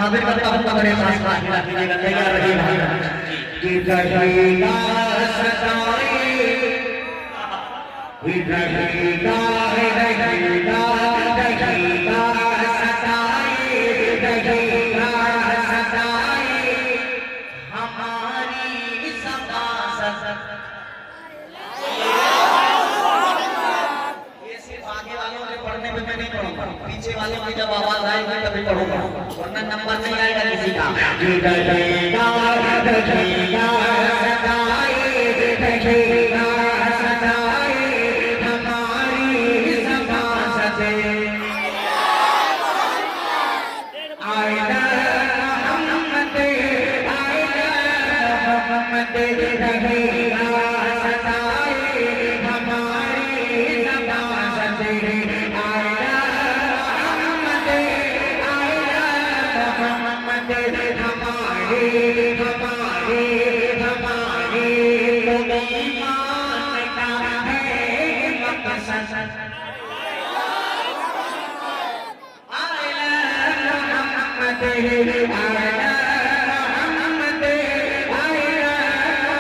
हाजिर करता हूँ मेरे पास तैयार रहिएगा कि रहेगा सताए रहेगा रहेगा रहेगा सताए रहेगा सताए हमारी सतासत। ये सिर्फ आगे वालों के पढ़ने में मैं नहीं पढ़ूंगा, पीछे वालों की जब आवाज आएगी तभी पढ़ूंगा, वरना नंबर नहीं आएगा किसी का। रहेगा रहेगा सताए रहेगा सताए हमारी सतासत। आएगा मोहम्मद आएगा मोहम्मद रहेगा सताए हमारी सतासत। आएगा मोहम्मद आएगा मोहम्मद हमारी हमारी हमारी ईमान का है मकसद। मोहम्मद आएगा मोहम्मद आएगा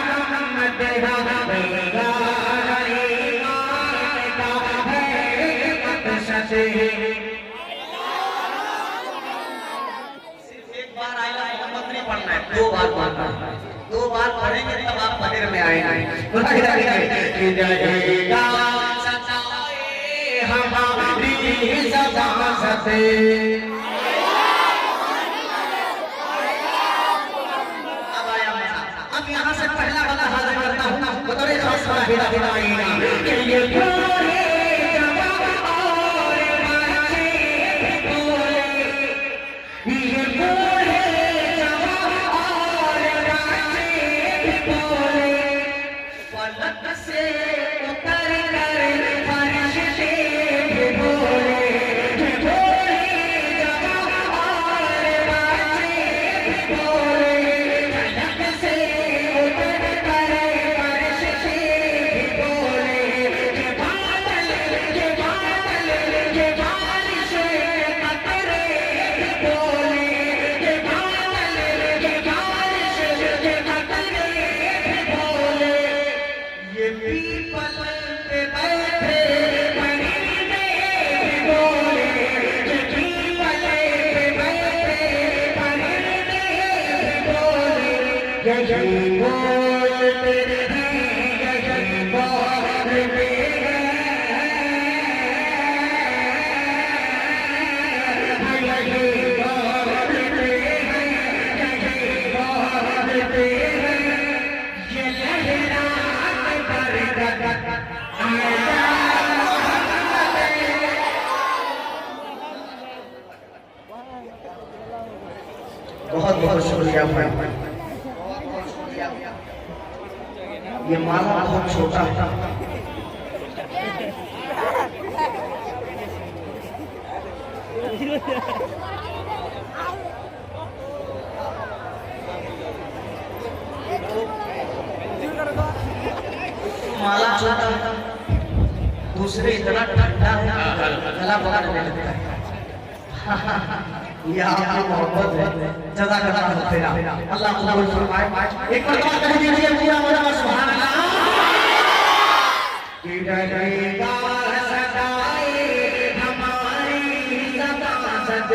मोहम्मद रहेगा ईमान का है मकसद। सिर्फ एक बार आएगा मोहम्मद नहीं पढ़ना है, दो बार पढ़ना है, दो बार पढ़ेंगे तब आप मंदिर में आएंगे। रहेगा सताए हमारी सतासत। अब यहाँ से पहला वाला हाजिर करता हूँ, बतौरे खास वाला हिला हिलाएगा कि ये बोले जवान और बच्चे बोले, ये बोले जवान और बच्चे बोले, फलक से उतर कर फर्श पे बोले, ये बोले जवान और बच्चे बोले, फलक से उतर कर फर्श पे बोले, ये बादल ये बारिश कतरे बोले, ये बादल ये बारिश कतरे बोले, ये पीपल पे बैठे परिंदे बोले, ये पीपल पे बैठे परिंदे बोले, यही बोलते हैं यही बोलते हैं यही बोलते हैं यही बोलते हैं, ये लहरात बरकत आएगा मोहम्मद। बहुत बहुत शुक्रिया भाई, ये माला बहुत छोटा है। माला छोटा है, दूसरे इतना ठंडा है गला पकड़ने लगता है। ये आपकी मोहब्बत है, जज़ाकल्लाह खैरा, अल्लाह कबूल फरमाए। एक बार बात कर दीजिए पूरा मजा सुभान अल्लाह। कि रहेगा सताए हमारी सतासत।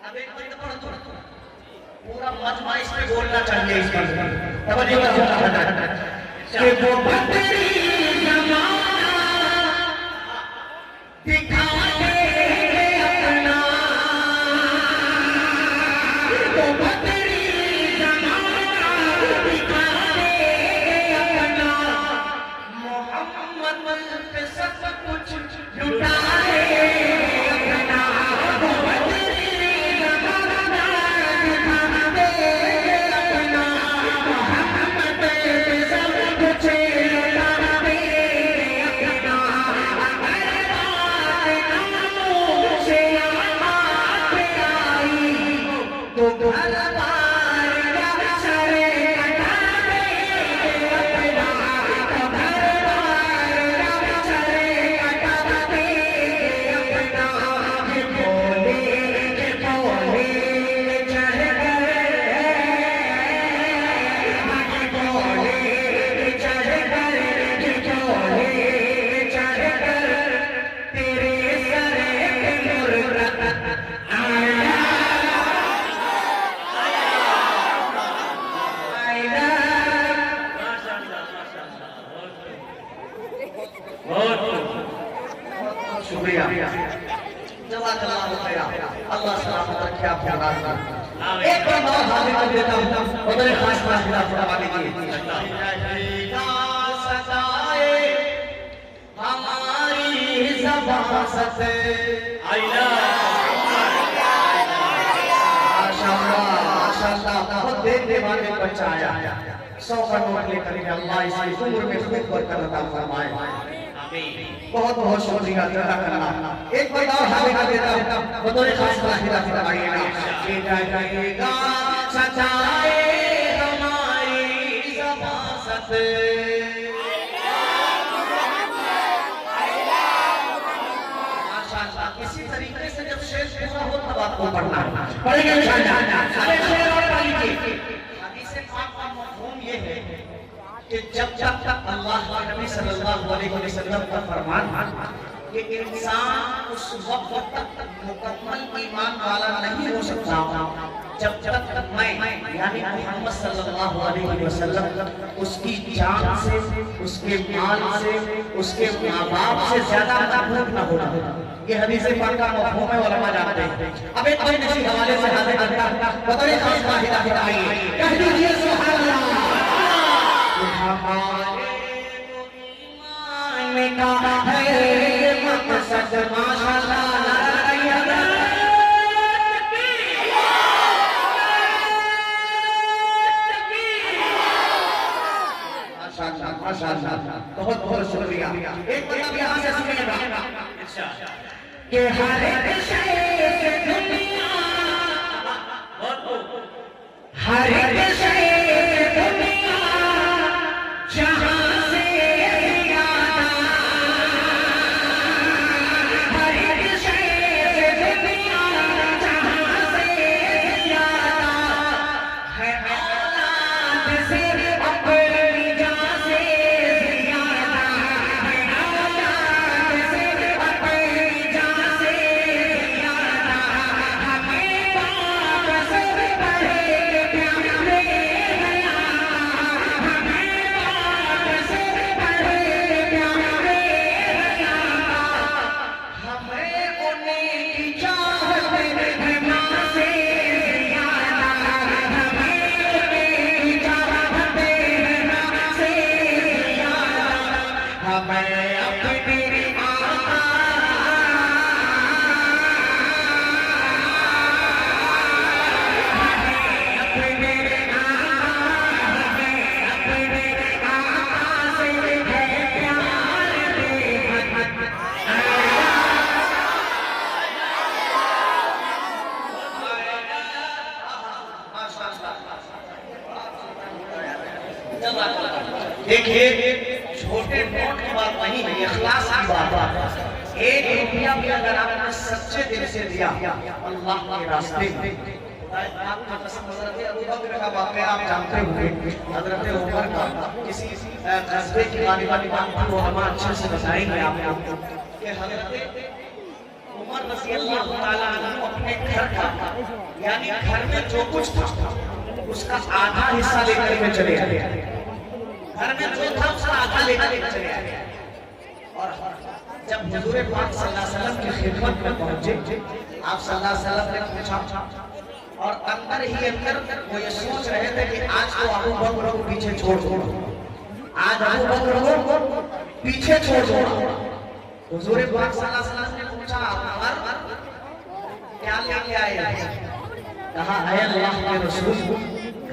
अब एक बार पढ़ो पूरा मजमा इस पे बोलना चाहिए, इस पर तवज्जो करो कि वो बदरी जमाना दिखा दे अपना, वो बदरी जमाना दिखा दे अपना, मोहम्मद पे सब कुछ लुटा दे अपना, वो बदरी जमाना दिखा दे अपना, मोहम्मद पे सब कुछ लुटा दे अपना। शुक्रिया, जज़ाकल्लाहु खैरा, अल्लाह सलामत रखे आपको। एक बार और हाजिर कर देता हूँ और मेरे खास खास खिलाफ फरमाने की सदाए हमारी ज़बान से माशाअल्लाह बहुत देखने वाले बच्चा आया 100 का नोट लेकर के अल्लाह इसकी उम्र में खूब बरकत अता फरमाए। बहुत बहुत शुक्रिया अदा करना। एक बार और हाजिर कर देता हूं बतौर खास खिलाफ फरमाइएगा कि जाएगा सजाए हमारी ज़बान से माशाअल्लाह। इसी तरीके से जब शेर पूरा हो तब आपको पढ़ना है, पढ़ेंगे इंशाअल्लाह। अरे शेर और पढ़ लीजिए। हदीस पाक का मफ़हूम ये है कि जब तक अल्लाह के नबी सल्लल्लाहु अलैहि वसल्लम का फरमान कि इंसान उस वक्त तक मुकम्मल ईमान वाला नहीं हो सकता जब तक मैं यानी मोहम्मद सल्लल्लाहु अलैहि वसल्लम उसकी जान से, उसके माल से, उसके माँ-बाप से ज्यादा महबूब न होना। ये हदीस पाक का मफ़हूम है, उलमा जानते हैं। अब एक कोई नसी हवाले से हाजिर करता बतौर खास वाहिदा बताइए, कह दीजिए सुभान अल्लाह। हमारे ईमान का है मकसद माशाअल्लाह, माशाअल्लाह बहुत बहुत शुक्रिया। एक मतलब यहाँ से सुनिएगा कि हर एक शय दुनिया, हर एक शय दुनिया जहाँ से ज़्यादा, हर एक शय दुनिया जहाँ से ज़्यादा है औलाद से अपनी जान से ज़्यादा, है औलाद से अपनी जान से ज़्यादा। हमें पाक से बड़े प्यारे गया, हमें पाक से बड़े प्यारे गया, हमें उन्हीं की चाहत है माँ से ज़्यादा, हमें उन्हीं की चाहत है माँ से ज़्यादा। हमें अपनी आका देखिए, छोटे नोट की बात नहीं है, इखलास की बात है। 1 रुपया भी अगर आपने सच्चे दिल से दिया अल्लाह के रास्ते में, आपका कसम हज़रत अबू बकर का वाक़या आप जानते होंगे। हज़रत उमर का किसी ग़ज़वे की वाली बात वो हम अच्छे से बताएंगे आपको कि हज़रत उमर रज़ियल्लाहु ताला अन्हु अपने घर का यानी घर में जो कुछ था उसका आधा हिस्सा लेकर के चले आए। घर में जो था उसका आधा लेकर के चले आए और जब हुजूर पाक सल्लल्लाहु अलैहि वसल्लम की खिदमत में पहुंचे, आप सल्लल्लाहु अलैहि वसल्लम ने पूछा और अंदर ही अंदर वो ये सोच रहे थे कि आज तो अबू बकर को पीछे छोड़ दो, आज अबू बकर को पीछे छोड़ दो। हुजूर पाक सल्लल्लाहु अलैहि वसल्लम ने पूछा, उमर क्या लेके आए? कहा, ऐ अल्लाह के रसूल,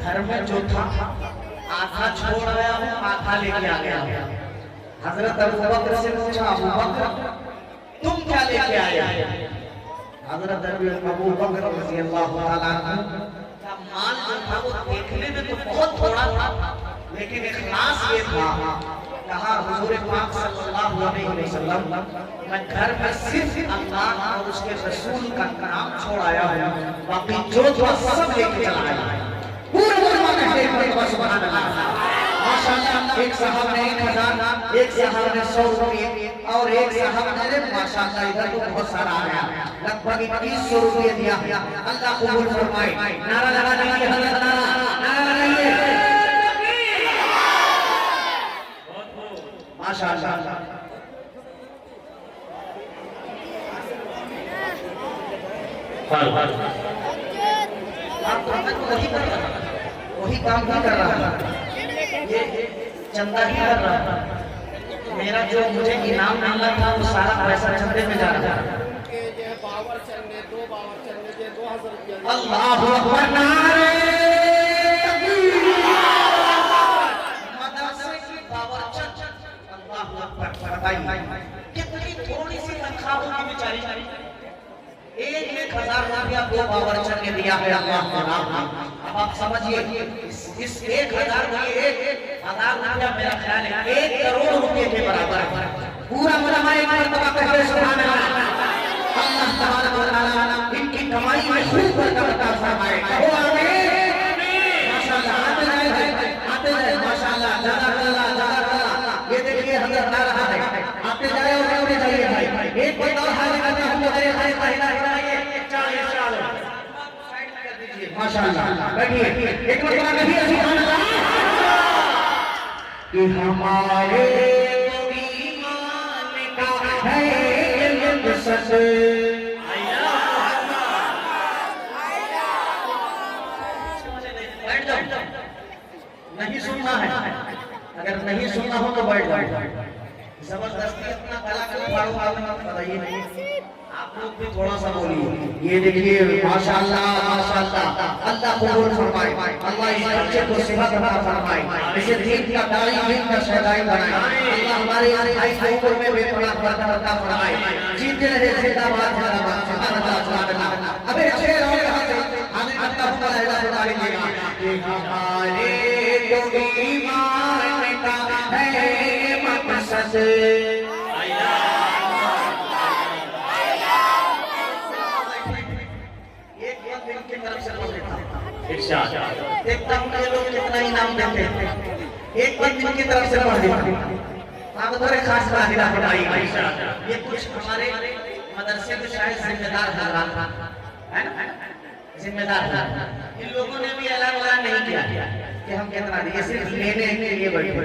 घर में जो था आधा छोड़ आया हूँ, आधा लेके आ गया। हजरत अबू बकर से पूछा, अबू बकर तुम क्या लेके आए? हजरत अबू बकर रज़ियल्लाहु ताला अन्हु का माल जो था वो देखने में तो बहुत थोड़ा था, लेकिन इखलास ये था। कहा, हुजूर पाक सल्लल्लाहु अलैहि वसल्लम मैं घर में सिर्फ अल्लाह और उसके रसूल का नाम छोड़ आया हूँ, बाकी जो सब लेके चला आया। पूरे सुभान अल्लाह। माशाअल्लाह, एक साहब ने 1000, एक साहब ने 100 रुपये और एक साहब ने माशाअल्लाह इधर तो बहुत सारा आया, लगभग 2100 रुपये दिया। अल्लाह कबूल फरमाए। नारा लगा दीजिए, नारा लगाइए। माशाअल्लाह आप वही काम भी कर रहा था, ये चंदा ही कर रहा था। मेरा जो मुझे इनाम मिलना था वो सारा पैसा चंदे में जा रहा था। अल्लाह अकबर, नारे तकबीर, मदरसे की बावरचंद, अल्लाह अकबर। बताइए कितनी थोड़ी सी तनख्वाह होगी बेचारी। 1,000 रुपया दो बावरचंद ने दिया है अल्लाह के नाम। अब आप समझिए इस 1,000 रुपये 1,000 रुपया मेरा ख्याल है 1 करोड़ रुपये के बराबर है। पूरा मुलामा एक मरतबा कहे सुभान अल्लाह। अल्लाह तबारक व तआला इनकी कमाई में खूब बरकत अता फरमाए। कहो आमीन। माशाअल्लाह आते जाए माशाअल्लाह, जज़ाकल्लाह जज़ाकल्लाह। ये देखिए हजरत आ रहा है, आते जाए और आते जाइए भाई। एक कोई और हाजिर करते हम लोग ये महिला हिलाइए, चालिए माशाअल्लाह। बैठिए एक मरतबा कहिए सुभान अल्लाह। कि हमारे ईमान का है मकसद, नहीं सुनना है, अगर नहीं सुनना हो तो बैठ जाओ। जबरदस्ती अपना गला फाड़ो बताइए नहीं। आप लोग भी थोड़ा सा बोलिए। ये देखिए माशाअल्लाह माशाअल्लाह, अल्लाह कबूल फरमाए, अल्लाह इस बच्चे को सेहत अता फरमाए, इसे दीन का दाई दीन का शहदाई बनाए। अल्लाह हमारे भाई की उम्र में बेपनाह बरकत अता फरमाए। जीते रहे जिंदाबाद जिंदाबाद सुभान अल्लाह सुभान अल्लाह। अबे अच्छे रहो यहाँ से, हमें अल्लाह को लहरा बता दीजिएगा कि हमारे तो ईमान का है मकसद। देखता हूँ ये लोग कितना इनाम देते हैं। एक दिन की तरफ से पढ़ देते हैं। आप थोड़े खास हाजिरा बताइए। ये कुछ हमारे मदरसे के शायद जिम्मेदार हजरात है ना, जिम्मेदार। इन लोगों ने भी ऐलान नहीं किया कि हम कितना दिए, सिर्फ लेने के लिए बैठे।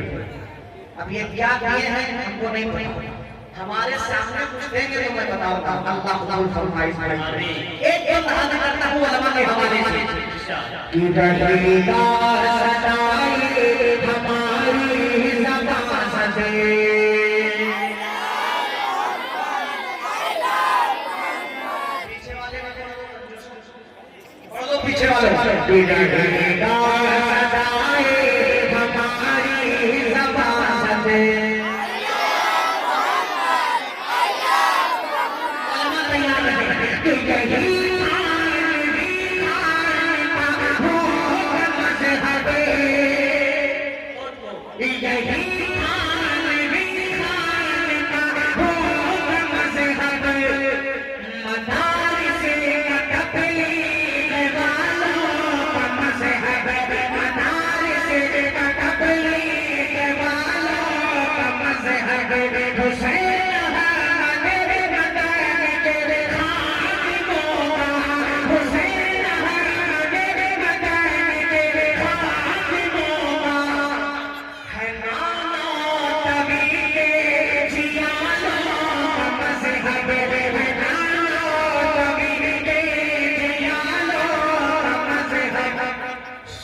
अब ये क्या किए हैं हमको नहीं पता। हमारे सामने कुछ देंगे तो मैं बताऊंगा। अल्लाह कबूल फरमाए। एक बहाना करता हूँ उलमा के हवाले से कि दीदार सजाए हमारी ज़बान से। पीछे वाले दीदार सजाए हमारी ज़बान से।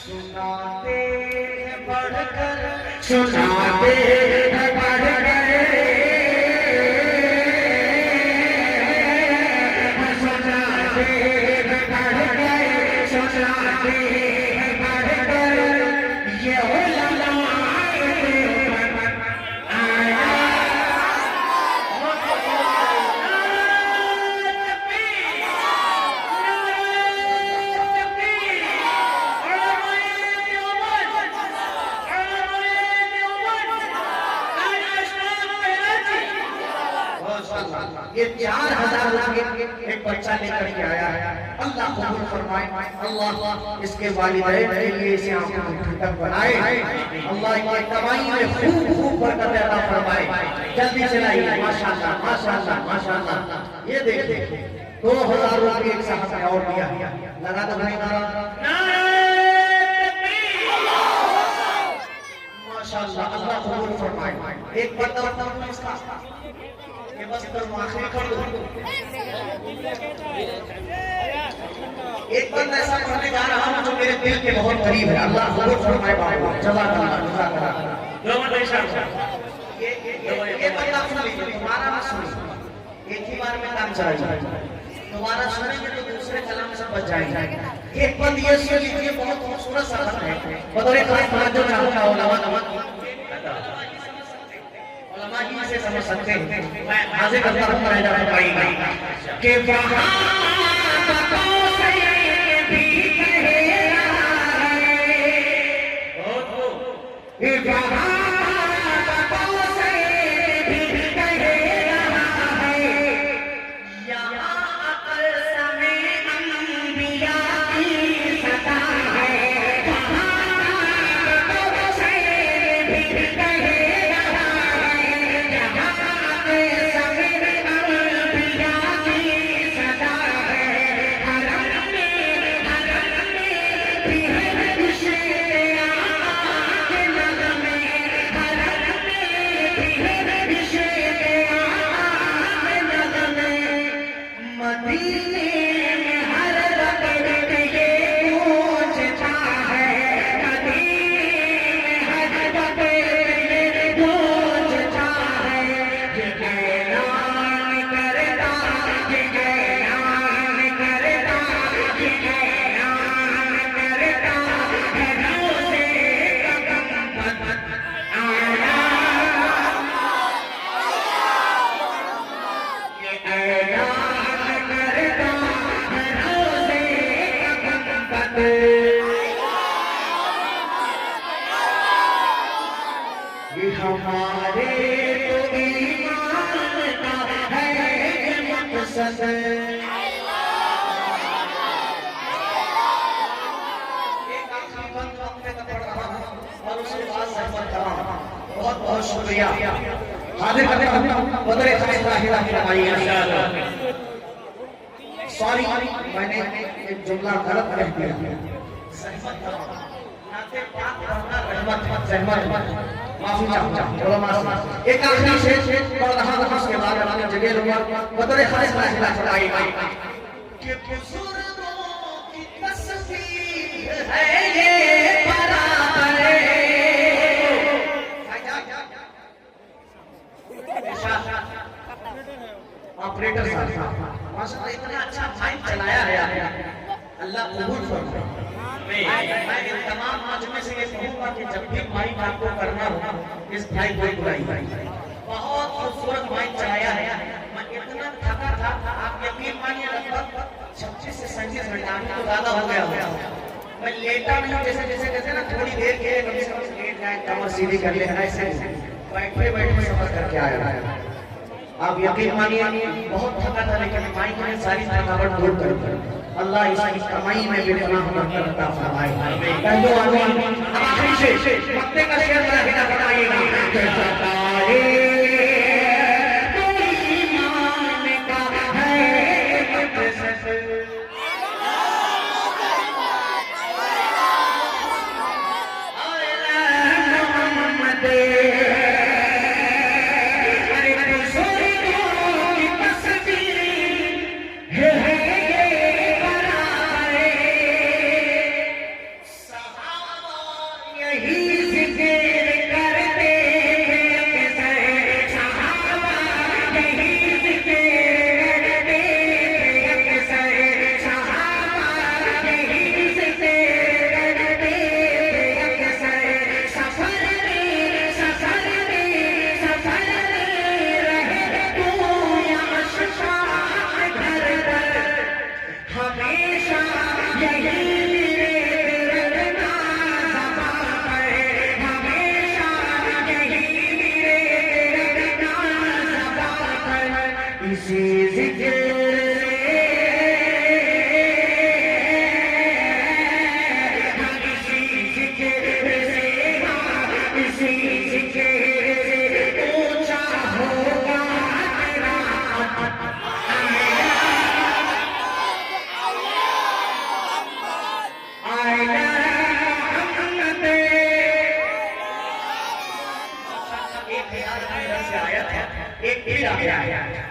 सुनाते बढ़ गए, सुनाते बढ़ गए, सुनाते बढ़ गए। ये ये 4,000 रुपये एक बच्चा लेकर के आया है। अल्लाह कबूल फरमाए, अल्लाह इसके वालिदैन के लिए इसे आंखों बनाए। अल्लाह इनकी कमाई में खूब खूब बरकत अता फरमाए। जल्दी चलाइए माशाअल्लाह माशाअल्लाह माशाअल्लाह। ये देखिए 2,000 रुपये एक साहब ने और दिया। लगा दो भाई नारा माशाअल्लाह। अल्लाह कबूल फरमाए। एक बंदा इसका ये बस कर आखिरी कर दो। एक बंद ऐसा पढ़ने जा रहा हूँ जो मेरे दिल के बहुत करीब है। अल्लाह कबूल फरमाए बाबू। जज़ाकल्लाह। ये बंदा सुन लीजिए, तुम्हारा मत सुनिए, एक ही बार में काम चला जाए। तुम्हारा सुनेंगे तो दूसरे कलाम से बच जाएंगे। एक बंद ये सुन लीजिए, बहुत खूबसूरत सा है। बतौर खास तवज्जो चाहूंगा उलमा ही से समझ सकते हैं। मैं हाजिर करता हूँ मेरा भाई के वहाँ हमारे तो ईमान का है मकसद। और उसके बाद सहमत कराम। बहुत बहुत शुक्रिया। हाजिर करने बदले सॉरी, मैंने एक जुमला गलत कह दिया। सहमत कराम नाते पाक रहना रहमत रहमत माफी चाहूंगा। एक आखिरी शेर पढ़ रहा था, उसके बाद हमारे जगह लोग बतौर खास हिला चढ़ाई कि बुजुर्गों की तस्वीर है ये बराबर। ऑपरेटर साहब माशाल्लाह इतना अच्छा माइक चलाया है, अल्लाह कबूल फरमाए। मैं इन तमाम मजमे से ये कहूंगा कि जब भी माइक आपको करना हो, इस भाई को बुलाई। बहुत खूबसूरत माइक चलाया है। मैं इतना थका था, आप यकीन मानिए लगभग 26 से 37 घंटा तो ज्यादा हो गया। मैं लेटा नहीं, जैसे जैसे जैसे ना थोड़ी देर के कम से कम लेट जाए, कमर सीधी कर ले, ऐसे बैठे बैठे सफर करके आया। आप यकीन मानिए बहुत थका था, लेकिन माइक ने सारी थकावट दूर कर अल्लाह इसकी कमाई में बेपनाह बरकत अता फरमाए। पहले आखिरी से वक्ते का शेर मेरा हिला बताइएगा। तो ईमान का है मकसद।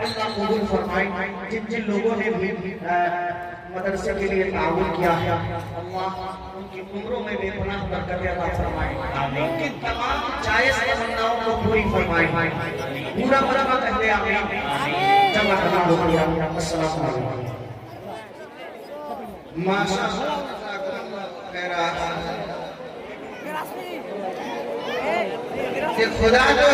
अल्लाह कबूल फरमाए। जिन जिन लोगों ने भी मदरसे के लिए ताउन किया है, अल्लाह उनकी उम्रों में बेपनाह बरकत अता फरमाए, उनकी तमाम जायज़ तमन्नाओं को पूरी फरमाए, पूरा मरहबा कहते आमीन। जमा तमाम हो गया। अस्सलाम वालेकुम। माशाअल्लाह खैरात। ये खुदा जो